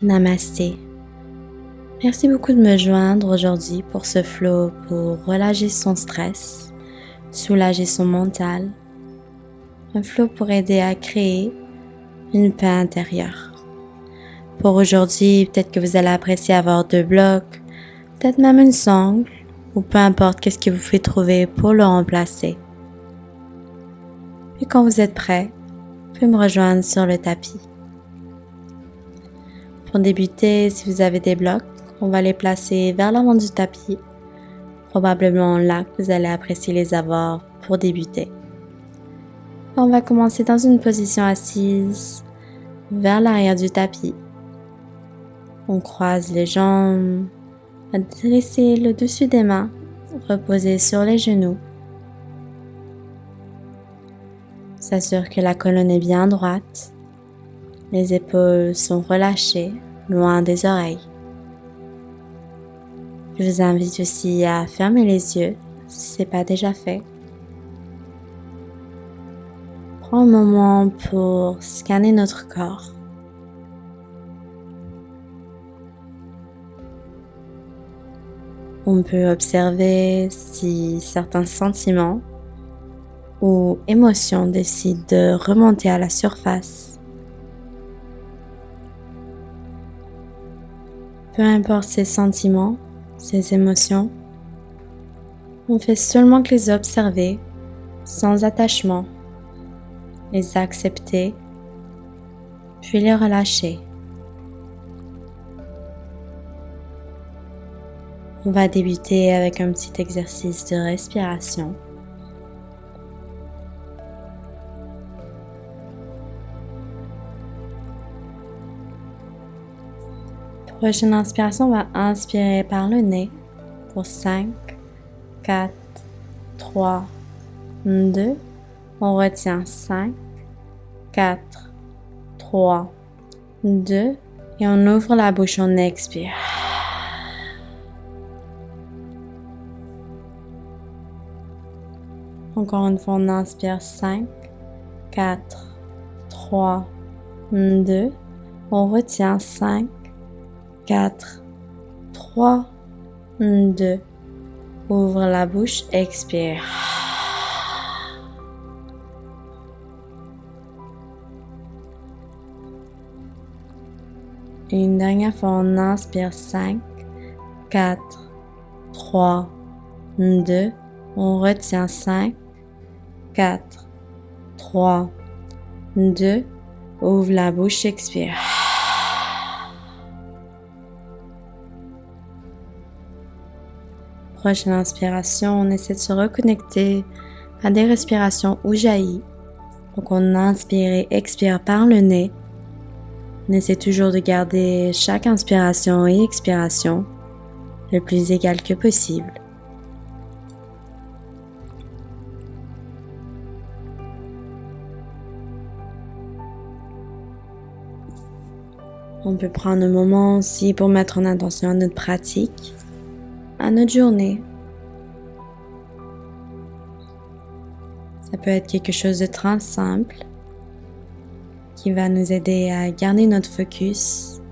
Namasté. Merci beaucoup de me joindre aujourd'hui pour ce flow pour relâcher son stress, soulager son mental. Un flow pour aider à créer une paix intérieure. Pour aujourd'hui, peut-être que vous allez apprécier avoir 2 blocs, peut-être même une sangle, ou peu importe qu'est-ce que vous pouvez trouver pour le remplacer. Et quand vous êtes prêt, vous pouvez me rejoindre sur le tapis. Pour débuter, si vous avez des blocs, on va les placer vers l'avant du tapis, probablement là que vous allez apprécier les avoir pour débuter. On va commencer dans une position assise vers l'arrière du tapis. On croise les jambes, dresser le dessus des mains, reposer sur les genoux. S'assure que la colonne est bien droite, les épaules sont relâchées, loin des oreilles. Je vous invite aussi à fermer les yeux si ce n'est pas déjà fait. Prends un moment pour scanner notre corps. On peut observer si certains sentiments ou émotions décident de remonter à la surface. Peu importe ces sentiments, ces émotions, on fait seulement que les observer sans attachement, les accepter, puis les relâcher. On va débuter avec un petit exercice de respiration. Prochaine inspiration, on va inspirer par le nez pour 5, 4, 3, 2. On retient 5, 4, 3, 2 et on ouvre la bouche, on expire. Encore une fois, on inspire 5, 4, 3, 2. On retient 5, 4, 3, 2. Ouvre la bouche, expire. Une dernière fois, on inspire 5, 4, 3, 2. On retient 5, 4, 3, 2. Ouvre la bouche, expire. Prochaine inspiration, on essaie de se reconnecter à des respirations où jaillit. Donc on inspire et expire par le nez. On essaie toujours de garder chaque inspiration et expiration le plus égal que possible. On peut prendre un moment aussi pour mettre en attention à notre pratique, à notre journée. Ça peut être quelque chose de très simple qui va nous aider à garder notre focus.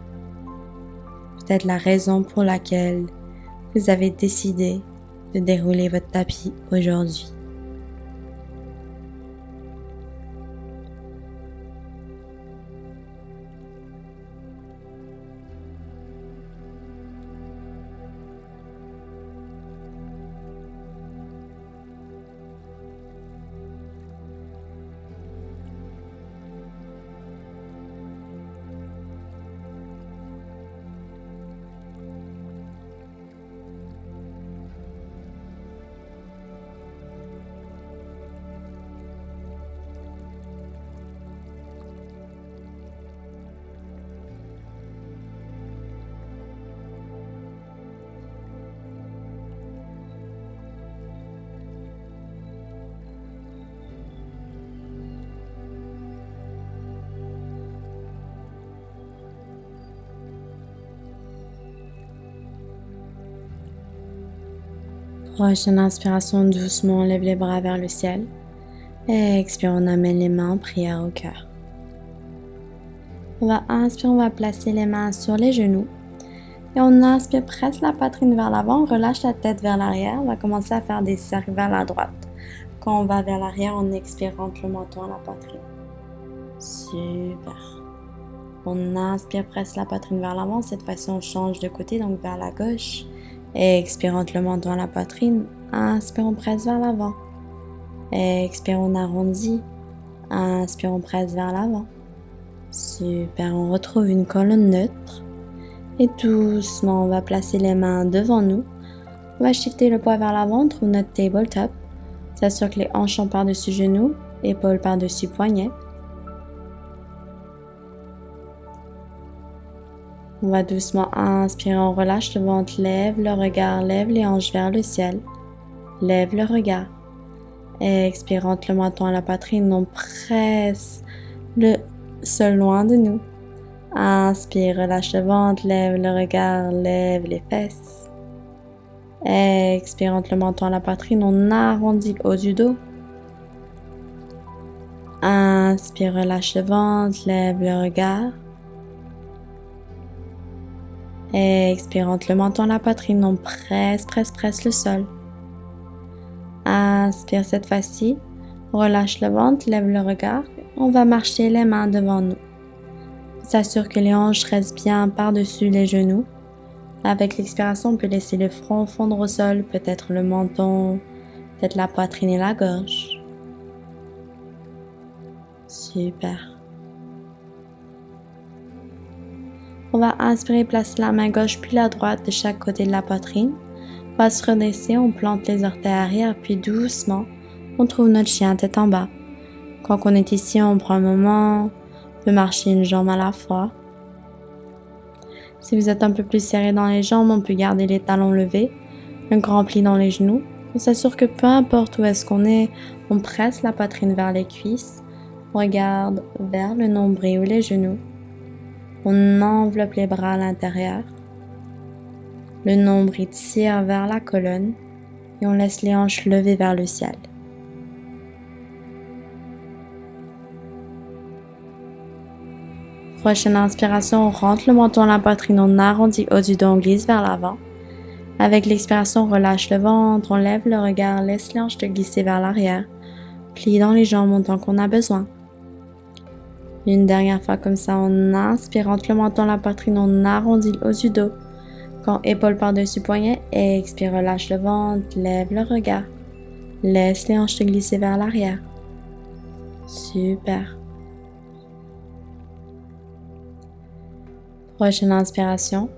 Peut-être la raison pour laquelle vous avez décidé de dérouler votre tapis aujourd'hui. Prochaine inspiration, doucement, on lève les bras vers le ciel. Et expire, on amène les mains en prière au cœur. On va inspirer, on va placer les mains sur les genoux. Et on inspire, presse la poitrine vers l'avant, on relâche la tête vers l'arrière. On va commencer à faire des cercles vers la droite. Quand on va vers l'arrière, on expire, rentre le menton à la poitrine. Super. On inspire, presse la poitrine vers l'avant. Cette fois-ci, on change de côté, donc vers la gauche. Expire, rentre le menton à la poitrine. Inspire, on presse vers l'avant. Expire, on arrondit. Inspire, on presse vers l'avant. Super, on retrouve une colonne neutre. Et doucement, on va placer les mains devant nous. On va shifter le poids vers l'avant, on trouve notre tabletop. S'assure que les hanches sont par-dessus genoux, épaules par-dessus poignets. On va doucement inspirer, on relâche le ventre, lève le regard, lève les hanches vers le ciel. Lève le regard. Expire, rentre le menton à la poitrine, on presse le sol loin de nous. Inspire, relâche le ventre, lève le regard, lève les fesses. Expire, rentre le menton à la poitrine, on arrondit le haut du dos. Inspire, relâche le ventre, lève le regard. Expire, rentre le menton à la poitrine, on presse le sol. Inspire cette fois-ci, relâche le ventre, lève le regard. On va marcher les mains devant nous. S'assure que les hanches restent bien par-dessus les genoux. Avec l'expiration, on peut laisser le front fondre au sol, peut-être le menton, peut-être la poitrine et la gorge. Super. On va inspirer, placer la main gauche puis la droite de chaque côté de la poitrine. On va se redresser, on plante les orteils arrière, puis doucement, on trouve notre chien tête en bas. Quand on est ici, on prend un moment, on peut marcher une jambe à la fois. Si vous êtes un peu plus serré dans les jambes, on peut garder les talons levés, un grand pli dans les genoux. On s'assure que peu importe où est-ce qu'on est, on presse la poitrine vers les cuisses, on regarde vers le nombril ou les genoux. On enveloppe les bras à l'intérieur. Le nombril tire vers la colonne et on laisse les hanches levées vers le ciel. Prochaine inspiration, on rentre le menton à la poitrine, on arrondit le haut du dos, on glisse vers l'avant. Avec l'expiration, on relâche le ventre, on lève le regard, laisse les hanches te glisser vers l'arrière. Plie dans les jambes autant qu'on a besoin. Une dernière fois comme ça, on inspire, rentre le menton à la poitrine, on arrondit le haut du dos. Quand épaule par-dessus poignet, expire, relâche le ventre, lève le regard. Laisse les hanches te glisser vers l'arrière. Super. Prochaine inspiration,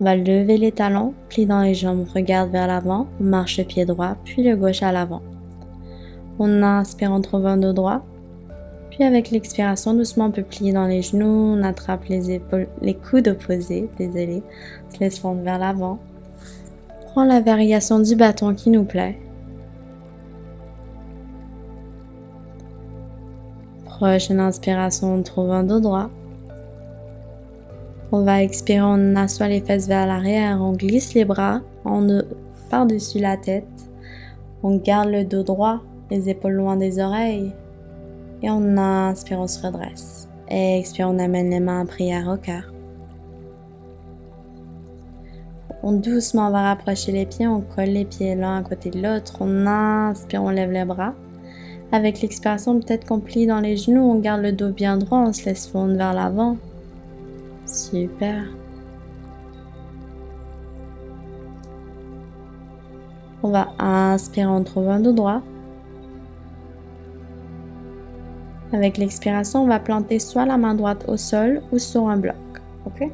on va lever les talons, plie dans les jambes, regarde vers l'avant, on marche le pied droit, puis le gauche à l'avant. On inspire, on trouve un dos droit. Puis avec l'expiration, doucement, on peut plier dans les genoux, on attrape les épaules, les coudes opposés, désolé, on se laisse fondre vers l'avant. Prends la variation du bâton qui nous plaît. Prochaine inspiration, on trouve un dos droit. On va expirer, on assoit les fesses vers l'arrière, on glisse les bras par-dessus la tête. On garde le dos droit, les épaules loin des oreilles. Et on inspire, on se redresse. Expire, on amène les mains en prière au cœur. On doucement va rapprocher les pieds, on colle les pieds l'un à côté de l'autre. On inspire, on lève les bras. Avec l'expiration, peut-être qu'on plie dans les genoux, on garde le dos bien droit, on se laisse fondre vers l'avant. Super. On va inspirer, on trouve un dos droit. Avec l'expiration, on va planter soit la main droite au sol ou sur un bloc. Ok?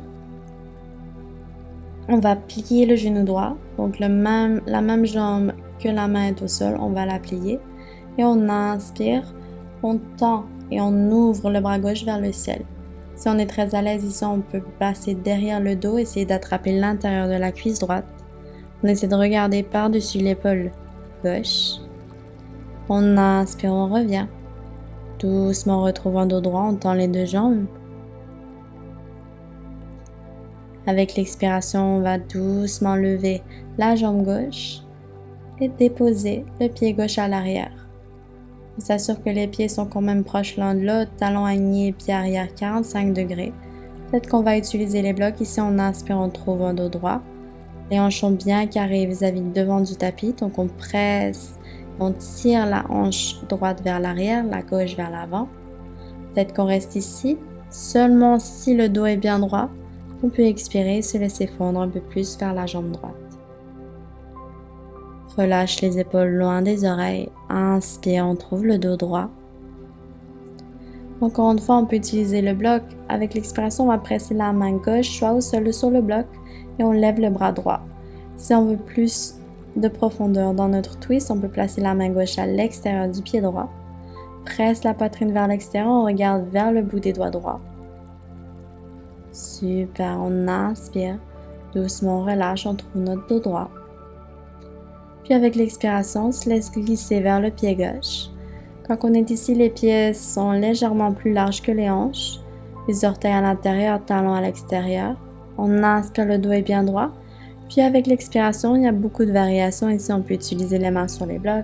On va plier le genou droit. Donc la même jambe que la main est au sol, on va la plier. Et on inspire, on tend et on ouvre le bras gauche vers le ciel. Si on est très à l'aise ici, on peut passer derrière le dos, essayer d'attraper l'intérieur de la cuisse droite. On essaie de regarder par-dessus l'épaule gauche. On inspire, on revient. Doucement, on retrouve un dos droit, on tend les deux jambes. Avec l'expiration, on va doucement lever la jambe gauche et déposer le pied gauche à l'arrière. On s'assure que les pieds sont quand même proches l'un de l'autre, talons alignés, pieds arrière 45 degrés. Peut-être qu'on va utiliser les blocs. Ici, on inspire, on trouve un dos droit. Les hanches sont bien carrées vis-à-vis du devant du tapis, donc on presse, on tire la hanche droite vers l'arrière, la gauche vers l'avant. Peut-être qu'on reste ici. Seulement si le dos est bien droit, on peut expirer et se laisser fondre un peu plus vers la jambe droite. Relâche les épaules loin des oreilles. Inspire, on trouve le dos droit. Encore une fois, on peut utiliser le bloc. Avec l'expiration, on va presser la main gauche, soit au sol ou sur le bloc, et on lève le bras droit. Si on veut plus de profondeur dans notre twist, on peut placer la main gauche à l'extérieur du pied droit. Presse la poitrine vers l'extérieur, on regarde vers le bout des doigts droits. Super, on inspire. Doucement, on relâche, on trouve notre dos droit. Puis avec l'expiration, on se laisse glisser vers le pied gauche. Quand on est ici, les pieds sont légèrement plus larges que les hanches. Les orteils à l'intérieur, talons à l'extérieur. On inspire, le dos est bien droit. Puis avec l'expiration, il y a beaucoup de variations. Ici, on peut utiliser les mains sur les blocs,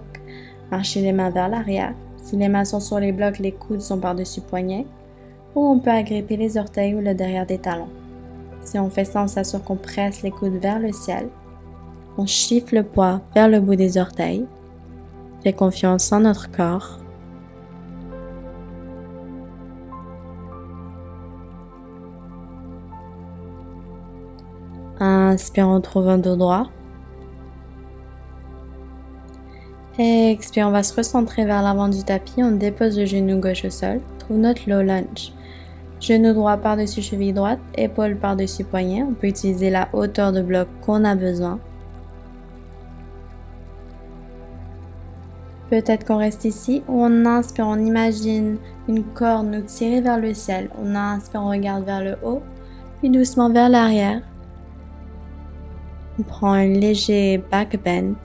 marcher les mains vers l'arrière. Si les mains sont sur les blocs, les coudes sont par-dessus poignets. Ou on peut agripper les orteils ou le derrière des talons. Si on fait ça, on s'assure qu'on presse les coudes vers le ciel. On chiffre le poids vers le bout des orteils. Fais confiance en notre corps. Inspire, on trouve un dos droit. Expire, on va se recentrer vers l'avant du tapis. On dépose le genou gauche au sol. Trouve notre low lunge. Genou droit par-dessus cheville droite, épaule par-dessus poignet. On peut utiliser la hauteur de bloc qu'on a besoin. Peut-être qu'on reste ici, ou on inspire, on imagine une corde nous tirer vers le ciel. On inspire, on regarde vers le haut, puis doucement vers l'arrière. On prend un léger back bend.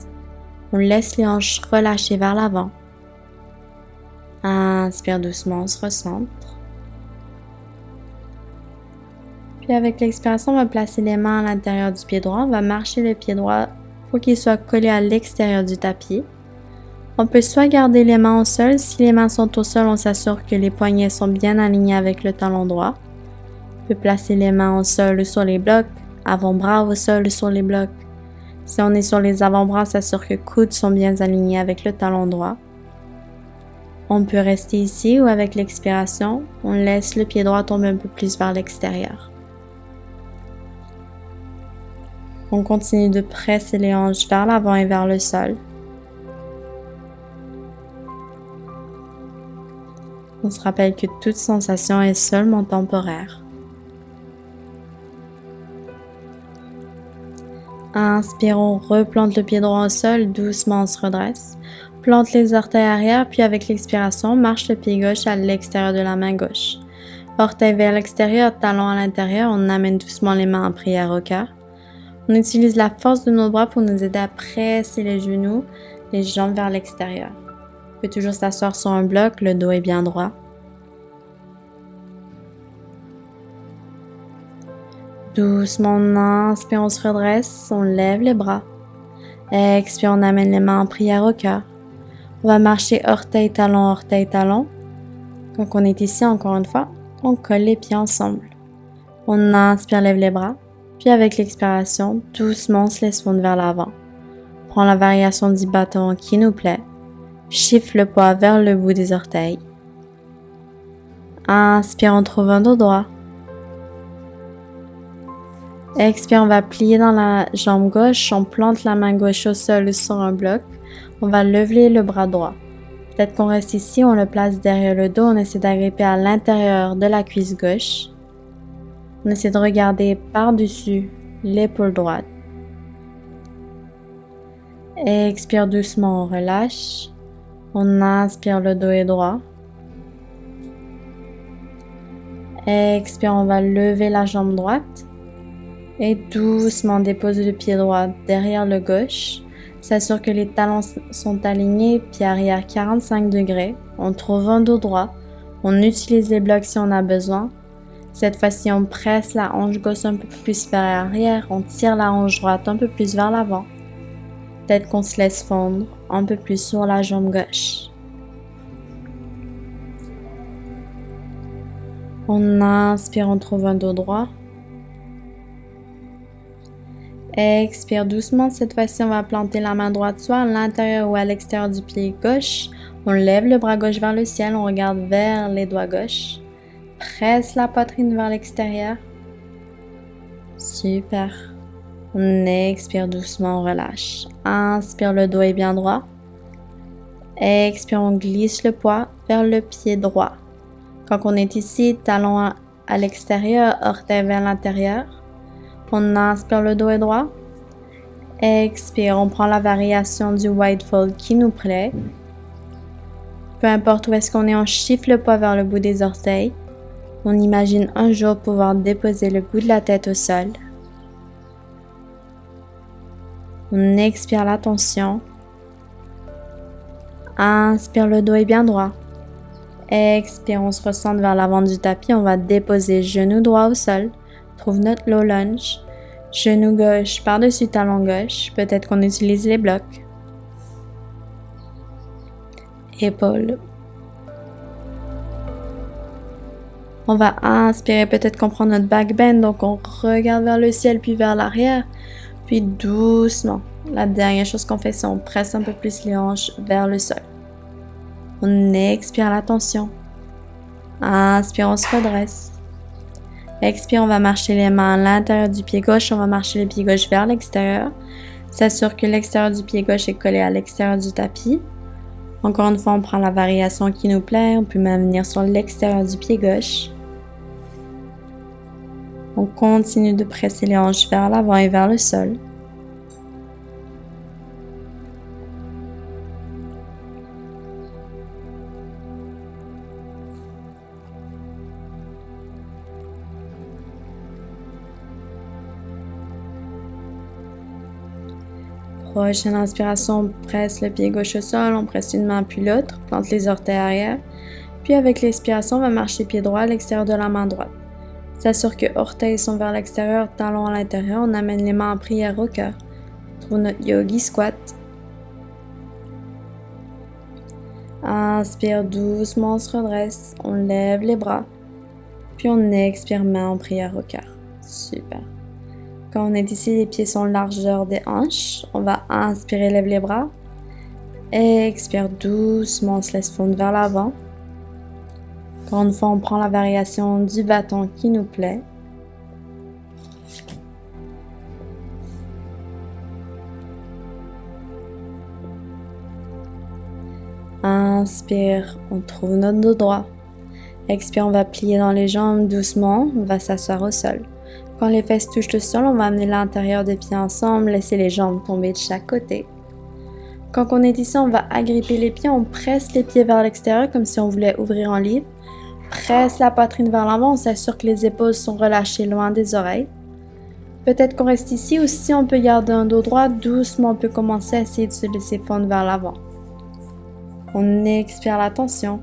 On laisse les hanches relâcher vers l'avant. Inspire doucement, on se recentre. Puis avec l'expiration, on va placer les mains à l'intérieur du pied droit. On va marcher le pied droit pour qu'il soit collé à l'extérieur du tapis. On peut soit garder les mains au sol. Si les mains sont au sol, on s'assure que les poignets sont bien alignés avec le talon droit. On peut placer les mains au sol ou sur les blocs, avant-bras au sol ou sur les blocs. Si on est sur les avant-bras, on s'assure que les coudes sont bien alignés avec le talon droit. On peut rester ici ou avec l'expiration, on laisse le pied droit tomber un peu plus vers l'extérieur. On continue de presser les hanches vers l'avant et vers le sol. On se rappelle que toute sensation est seulement temporaire. Inspire, on replante le pied droit au sol, doucement on se redresse. Plante les orteils arrière, puis avec l'expiration, on marche le pied gauche à l'extérieur de la main gauche. Orteils vers l'extérieur, talons à l'intérieur, on amène doucement les mains en prière au cœur. On utilise la force de nos bras pour nous aider à presser les genoux, les jambes vers l'extérieur. On peut toujours s'asseoir sur un bloc, le dos est bien droit. Doucement, on inspire, on se redresse, on lève les bras. Expire, on amène les mains en prière au cœur. On va marcher orteil, talon, orteil, talon. Quand on est ici, encore une fois, on colle les pieds ensemble. On inspire, lève les bras. Puis avec l'expiration, doucement, on se laisse fondre vers l'avant. Prends la variation du bâton qui nous plaît. Chiffre le poids vers le bout des orteils. Inspire, on trouve un dos droit. Expire, on va plier dans la jambe gauche. On plante la main gauche au sol ou sur un bloc. On va lever le bras droit. Peut-être qu'on reste ici, on le place derrière le dos. On essaie d'agripper à l'intérieur de la cuisse gauche. On essaie de regarder par-dessus l'épaule droite. Expire doucement, on relâche. On inspire, le dos est droit. Expire, on va lever la jambe droite. Et doucement déposer le pied droit derrière le gauche. S'assure que les talons sont alignés, pied arrière 45 degrés. On trouve un dos droit. On utilise les blocs si on a besoin. Cette fois-ci, on presse la hanche gauche un peu plus vers l'arrière. On tire la hanche droite un peu plus vers l'avant. Peut-être qu'on se laisse fondre un peu plus sur la jambe gauche. On inspire, on trouve un dos droit. Expire doucement. Cette fois-ci, on va planter la main droite soit à l'intérieur ou à l'extérieur du pied gauche. On lève le bras gauche vers le ciel. On regarde vers les doigts gauches. Presse la poitrine vers l'extérieur. Super. On expire doucement, on relâche. Inspire, le dos est bien droit. Expire, on glisse le poids vers le pied droit. Quand on est ici, talon à l'extérieur, orteil vers l'intérieur. On inspire, le dos est droit. Expire, on prend la variation du wide fold qui nous plaît. Peu importe où est-ce qu'on est, on chiffre le poids vers le bout des orteils. On imagine un jour pouvoir déposer le bout de la tête au sol. On expire la tension. Inspire, le dos est bien droit. Expire, on se recentre vers l'avant du tapis. On va déposer genou droit au sol. Trouve notre low lunge. Genou gauche par-dessus talon gauche. Peut-être qu'on utilise les blocs. Épaules. On va inspirer, peut-être qu'on prend notre back bend. Donc on regarde vers le ciel puis vers l'arrière. Puis doucement, la dernière chose qu'on fait, c'est on presse un peu plus les hanches vers le sol. On expire la tension. Inspire, on se redresse. Expire, on va marcher les mains à l'intérieur du pied gauche. On va marcher le pied gauche vers l'extérieur. S'assure que l'extérieur du pied gauche est collé à l'extérieur du tapis. Encore une fois, on prend la variation qui nous plaît. On peut même venir sur l'extérieur du pied gauche. On continue de presser les hanches vers l'avant et vers le sol. Prochaine inspiration, on presse le pied gauche au sol, on presse une main puis l'autre, plante les orteils arrière. Puis avec l'expiration, on va marcher pied droit à l'extérieur de la main droite. S'assure que orteils sont vers l'extérieur, talons à l'intérieur. On amène les mains en prière au cœur. Trouve notre yogi squat. Inspire doucement, on se redresse. On lève les bras. Puis on expire, main en prière au cœur. Super. Quand on est ici, les pieds sont largeur des hanches. On va inspirer, lève les bras. Expire doucement, on se laisse fondre vers l'avant. Encore une fois, on prend la variation du bâton qui nous plaît. Inspire, on trouve notre dos droit. Expire, on va plier dans les jambes doucement, on va s'asseoir au sol. Quand les fesses touchent le sol, on va amener l'intérieur des pieds ensemble, laisser les jambes tomber de chaque côté. Quand on est ici, on va agripper les pieds, on presse les pieds vers l'extérieur comme si on voulait ouvrir un livre. Presse la poitrine vers l'avant, on s'assure que les épaules sont relâchées loin des oreilles. Peut-être qu'on reste ici ou si on peut garder un dos droit, doucement on peut commencer à essayer de se laisser fondre vers l'avant. On expire la tension.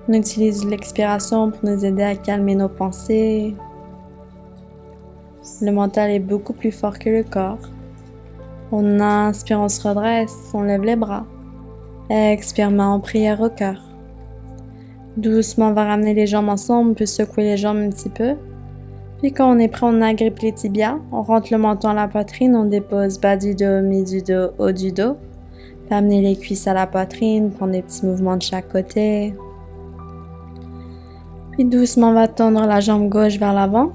On utilise l'expiration pour nous aider à calmer nos pensées. Le mental est beaucoup plus fort que le corps. On inspire, on se redresse, on lève les bras. Expire, main en prière au cœur. Doucement, on va ramener les jambes ensemble, on peut secouer les jambes un petit peu. Puis quand on est prêt, on agrippe les tibias, on rentre le menton à la poitrine, on dépose bas du dos, mi du dos, haut du dos. Puis amener les cuisses à la poitrine, prendre des petits mouvements de chaque côté. Puis doucement, on va tendre la jambe gauche vers l'avant.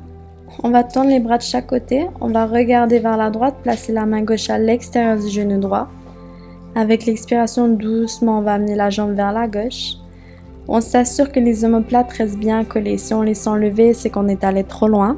On va tendre les bras de chaque côté. On va regarder vers la droite, placer la main gauche à l'extérieur du genou droit. Avec l'expiration, doucement, on va amener la jambe vers la gauche. On s'assure que les omoplates restent bien collées. Si on les sent lever, c'est qu'on est allé trop loin.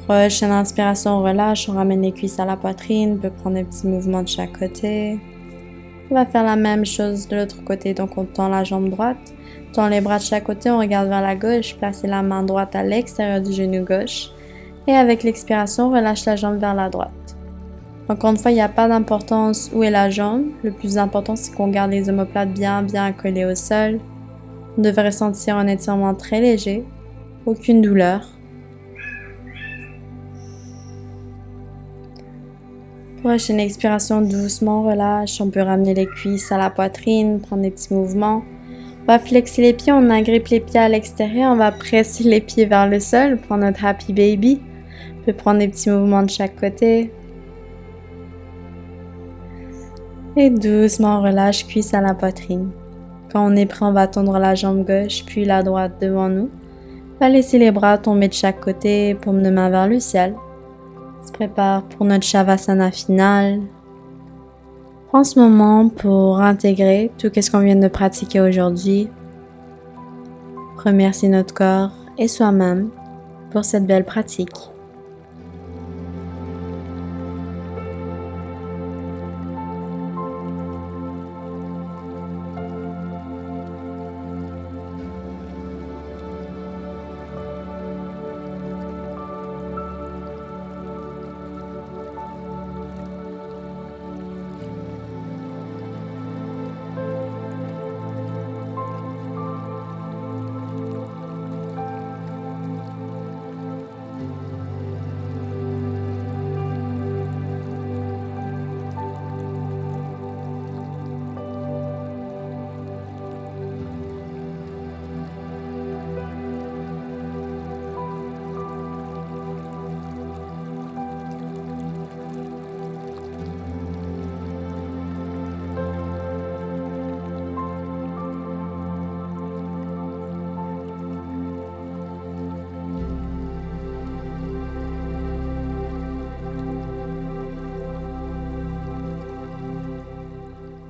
Prochaine inspiration, on relâche, on ramène les cuisses à la poitrine, on peut prendre des petits mouvements de chaque côté. On va faire la même chose de l'autre côté, donc on tend la jambe droite, tend les bras de chaque côté, on regarde vers la gauche, placer la main droite à l'extérieur du genou gauche. Et avec l'expiration, on relâche la jambe vers la droite. Encore une fois, il n'y a pas d'importance où est la jambe. Le plus important, c'est qu'on garde les omoplates bien collés au sol. On devrait sentir un étirement très léger, aucune douleur. Prochaine expiration, doucement relâche. On peut ramener les cuisses à la poitrine, prendre des petits mouvements. On va flexer les pieds, on agrippe les pieds à l'extérieur, on va presser les pieds vers le sol, prendre notre happy baby. On peut prendre des petits mouvements de chaque côté. Et doucement, on relâche cuisse à la poitrine. Quand on est prêt, on va tendre la jambe gauche, puis la droite devant nous. On va laisser les bras tomber de chaque côté, paume de main vers le ciel. On se prépare pour notre Shavasana final. Prends ce moment pour intégrer tout ce qu'on vient de pratiquer aujourd'hui. Remercie notre corps et soi-même pour cette belle pratique.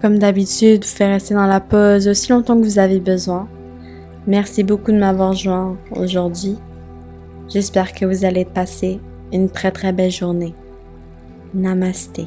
Comme d'habitude, vous faites rester dans la pause aussi longtemps que vous avez besoin. Merci beaucoup de m'avoir joint aujourd'hui. J'espère que vous allez passer une très belle journée. Namasté.